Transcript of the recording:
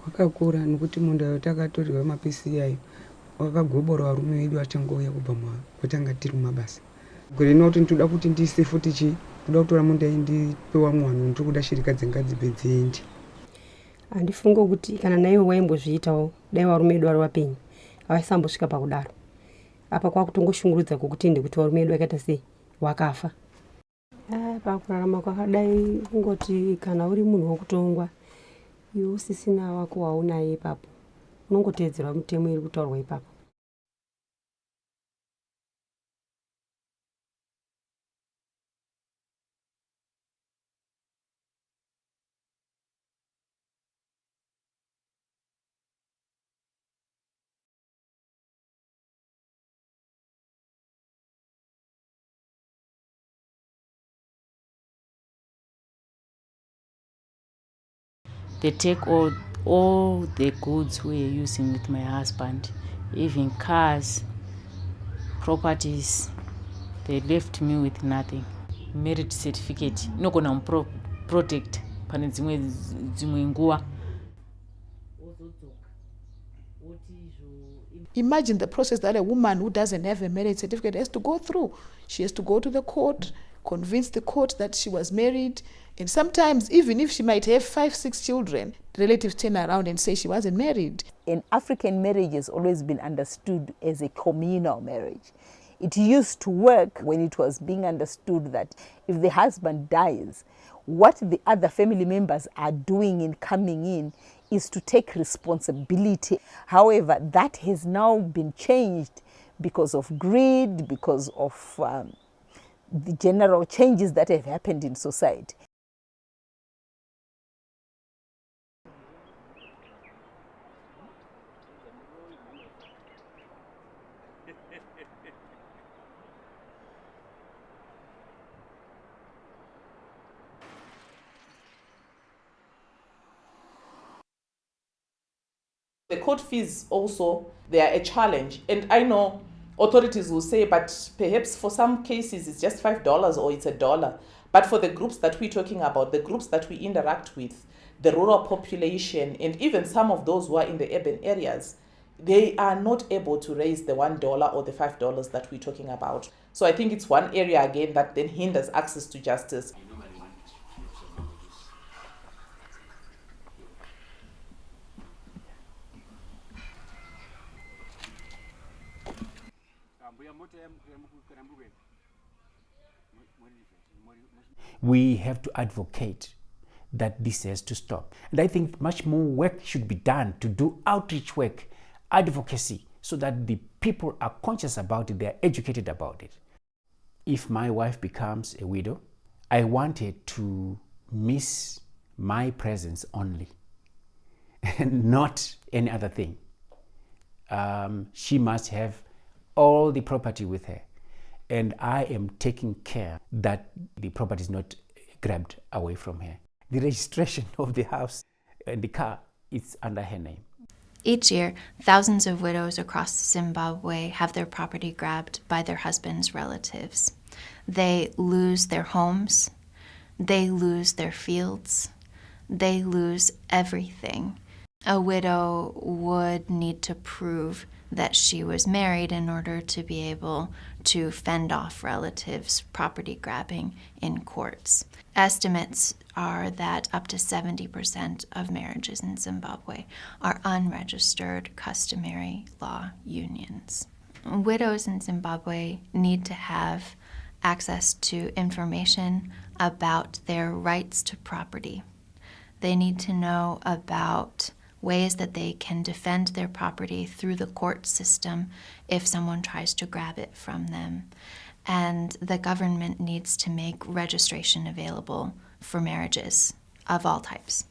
wakakura nokuti munhu takatorerwa mapisi ayo wakagobora varume vedu vachangouya kubva kwatanga tiri mumabasa. Gore noti ndoda kuti ndiise futi ndoda kutora munda ndipewa mwana ndiri kuda shirikadzi ngadzibe dziendi. Handifunga kuti kana naivo waimbozviitawo dai varume vedu vari vapenyu havasambosvika pakudaro. Apa kwakutongoshungurudza kwokuti ende kuti varume vedu vakaita sei wakafa. Pakurarama kwakadai kungoti kana uri munhu wokutongwa iwe usisina wako waunaye ipapo unongoteedzera mitemo iri kutaurwa ipapo. They take all the goods we are using with my husband, even cars, properties. They left me with nothing. Marriage certificate inogona protect pane dzimwe nguva. Imagine the process that a woman who doesn't have a marriage certificate has to go through. She has to go to the court, convince the court that she was married, and sometimes even if she might have 5-6 children, relatives turn around and say she wasn't married. An African marriage has always been understood as a communal marriage. It used to work when it was being understood that if the husband dies, what the other family members are doing in coming in is to take responsibility. However, that has now been changed because of greed, because of the general changes that have happened in society. The court fees also, they are a challenge. And I know authorities will say, but perhaps for some cases it's just $5 or it's $1. But for the groups that we're talking about, the groups that we interact with, the rural population, and even some of those who are in the urban areas, they are not able to raise the $1 or the $5 that we're talking about. So I think it's one area again that then hinders access to justice. We have to advocate that this has to stop. And I think much more work should be done to do outreach work, advocacy, so that the people are conscious about it, they are educated about it. If my wife becomes a widow, I want her to miss my presence only, and not any other thing. She must have all the property with her. And I am taking care that the property is not grabbed away from her. The registration of the house and the car is under her name. Each year, thousands of widows across Zimbabwe have their property grabbed by their husbands' relatives. They lose their homes, they lose their fields, they lose everything. A widow would need to prove that she was married in order to be able to fend off relatives' property grabbing in courts. Estimates are that up to 70% of marriages in Zimbabwe are unregistered customary law unions. Widows in Zimbabwe need to have access to information about their rights to property. They need to know about ways that they can defend their property through the court system if someone tries to grab it from them. And the government needs to make registration available for marriages of all types.